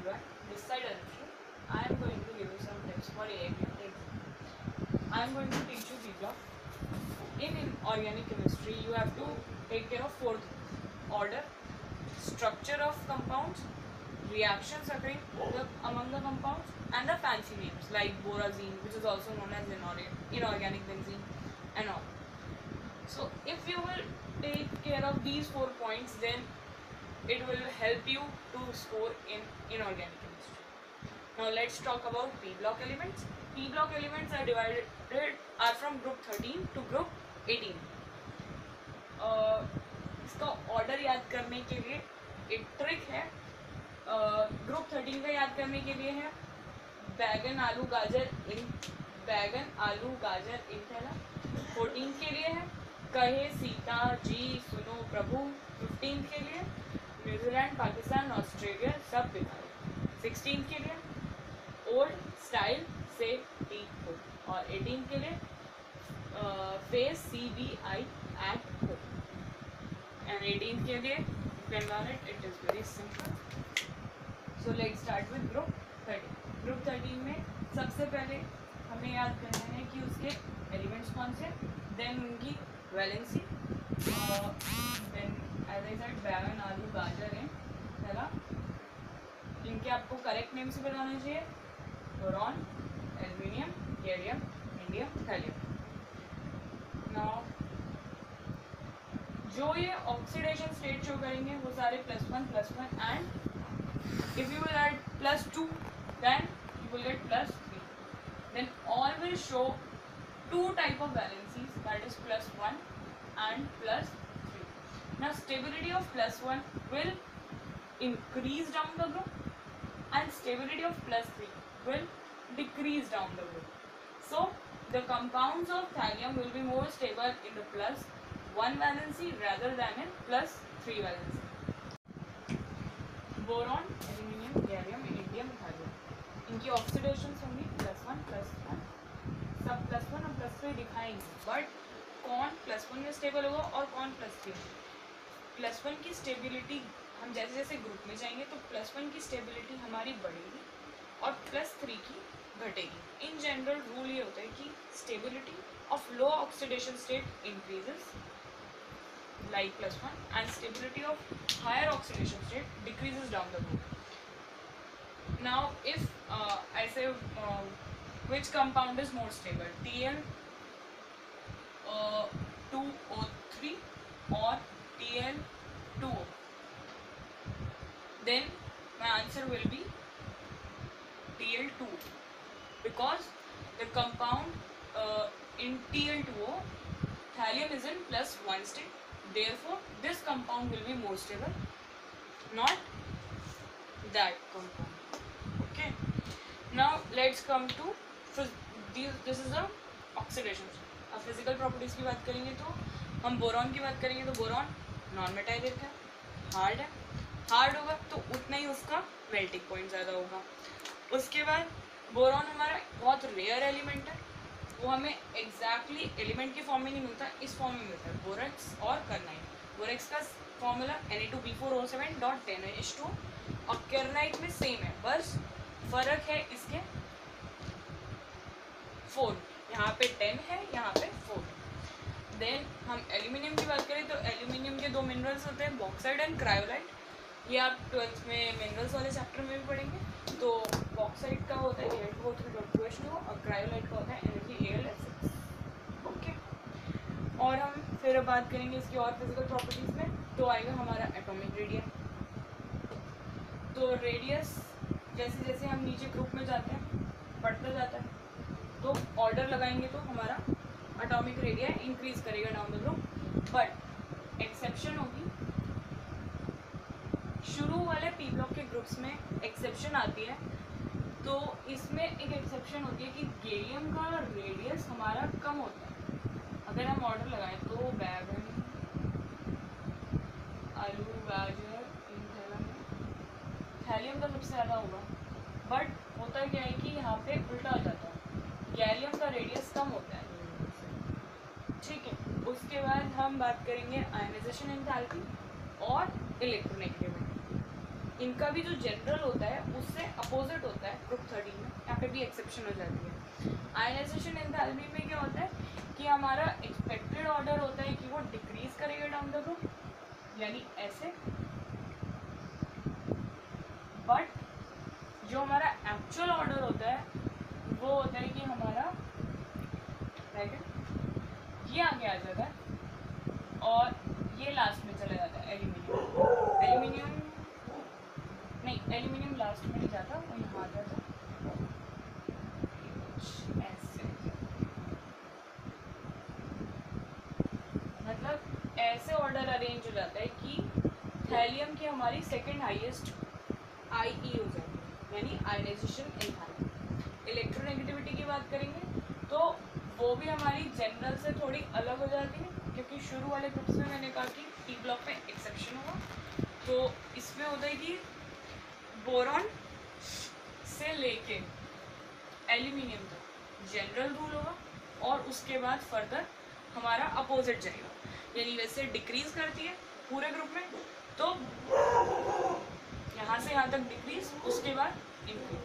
everyone, this side Anushree. I am going to give you some tips for AIPMT exam. I am going to teach you P block. In organic chemistry, you have to take care of 4 things: order, structure of compounds, reactions occurring among the compounds, and the fancy names like borazine, which is also known as inorganic benzene, and all. So if you will take care of these 4 points, then it will help you to score in inorganic chemistry. Now let's talk about P block elements. P block elements are from group 13 to group 18. इसका order याद करने के लिए एक trick है. Group 13 का याद करने के लिए है बैगन आलू गाजर इन थैला. 14 के लिए है कहे सीता जी सुनो प्रभु. 15 के लिए न्यूजीलैंड पाकिस्तान ऑस्ट्रेलिया सब बिताए. 16 के लिए ओल्ड स्टाइल से टी हो. और 18 के लिए फेस CBI एट हो. एंड 18 के लिए it is very simple. So let's start with group 13. Group 13 में सबसे पहले हमें याद करना है कि उसके एलिमेंट्स कौन से, देन उनकी valency, then as I said बैगन आलू गाजर हैं पहला. इनके आपको करेक्ट नेम से बताना चाहिए: boron, aluminium, gallium, indium, thallium. Now जो ये ऑक्सीडेशन स्टेट शो करेंगे वो सारे +1 and if you will add +2 then you will get +3. then all will show 2 type of valencies, that is +1 and +3. now stability of +1 will increase down the group and stability of +3 will decrease down the group. so the compounds of thallium will be more stable in the +1 valency rather than in +3 valency. Boron, aluminium, gallium, indium, thallium, इनकी oxidations होंगी +1 +1. सब +1 और +3 दिखाएंगे, but कौन +1 में stable होगा और कौन +3. +1 की स्टेबिलिटी हम जैसे जैसे ग्रुप में जाएंगे तो +1 की स्टेबिलिटी हमारी बढ़ेगी और +3 की घटेगी. इन जनरल रूल ये होता है कि stability of low oxidation state increases like +1 and stability of higher oxidation state decreases down the group. now if I say which compound is more stable, Tl2O3 or Tl2O, then my answer will be Tl2, because the compound in Tl2O thallium is in +1 state. Therefore, this compound will be more stable, not that compound. Okay. Now let's come to this is a oxidation. अब physical properties की बात करेंगे तो हम boron की बात करेंगे तो बोरॉन नॉन मेटालिक है, हार्ड होगा तो उतना ही उसका मेल्टिंग पॉइंट ज़्यादा होगा. उसके बाद बोरॉन हमारा बहुत रेयर एलिमेंट है, वो हमें एग्जैक्टली एलिमेंट के फॉर्म में नहीं मिलता, इस फॉर्म में मिलता है बोरेक्स और कार्नाइट. बोरेक्स का फॉर्मूला Na2B4O7.10H2 और कार्नाइट में सेम है, बस फर्क है इसके 4. यहाँ पे 10 है, यहाँ पे 4. देन हम एल्यूमिनियम की बात करें तो एल्यूमिनियम के 2 मिनरल्स होते हैं, बॉक्साइट एंड क्रायोलाइट. ये आप 12th में मिनरल्स वाले चैप्टर में भी पढ़ेंगे. तो बॉक्साइट का होता है Al2O3.2H2 और क्रायोलाइट का होता है NaCl6. ओके. और हम फिर बात करेंगे इसकी और फिजिकल प्रॉपर्टीज़ में, तो आएगा हमारा एटॉमिक रेडियस. तो रेडियस जैसे जैसे हम नीचे ग्रुप में जाते हैं बढ़ता जाता है, तो ऑर्डर लगाएंगे तो हमारा एटॉमिक रेडियस इंक्रीज करेगा down the group. But exception होगी, शुरू वाले पी ब्लॉक के ग्रुप्स में एक्सेप्शन आती है. तो इसमें एक एक्सेप्शन होती है कि गैलियम का रेडियस हमारा कम होता है. अगर हम ऑर्डर लगाएं तो बैगन आलू गाजर इन थैलियम का सबसे ज़्यादा होगा. बट होता क्या है कि यहाँ पे उल्टा हो जाता है, गैलियम का रेडियस कम होता है. ठीक है. उसके बाद हम बात करेंगे आयनाइजेशन एंथैल्पी और इलेक्ट्रोनेगेटिविटी. इनका भी जो जनरल होता है उससे अपोजिट होता है ग्रुप 13 में, यहाँ पे भी एक्सेप्शन हो जाती है। आयनाइजेशन एंथैल्पी में क्या होता है कि हमारा एक्सपेक्टेड ऑर्डर होता है कि वो डिक्रीज करेगा डाउन द ग्रुप, यानी ऐसे, बट जो हमारा एक्चुअल ऑर्डर होता है वो होता है कि हमारा ये आगे आ जाता है और ये लास्ट में चला जाता है। एल्यूमिनियम नहीं, एल्यूमिनियम लास्ट में नहीं जाता, वो यहाँ आ जाता ऐसे, मतलब ऐसे ऑर्डर अरेंज हो जाता है कि थैलियम की हमारी सेकंड हाईएस्ट IE हो जाती है, यानी आयनाइजेशन एंथैल्पी। इलेक्ट्रोनेगेटिविटी की बात करेंगे तो वो भी हमारी जनरल से थोड़ी अलग हो जाती है, क्योंकि शुरू वाले ग्रुप्स में मैंने कहा कि P ब्लॉक में एक्सेप्शन होगा, तो इसमें होता है कि बोरॉन से लेके एल्यूमिनियम तक जनरल रूल होगा और उसके बाद फर्दर हमारा अपोजिट जाएगा, यानी वैसे डिक्रीज करती है पूरे ग्रुप में तो यहाँ से यहाँ तक डिक्रीज, उसके बाद इंक्रीज।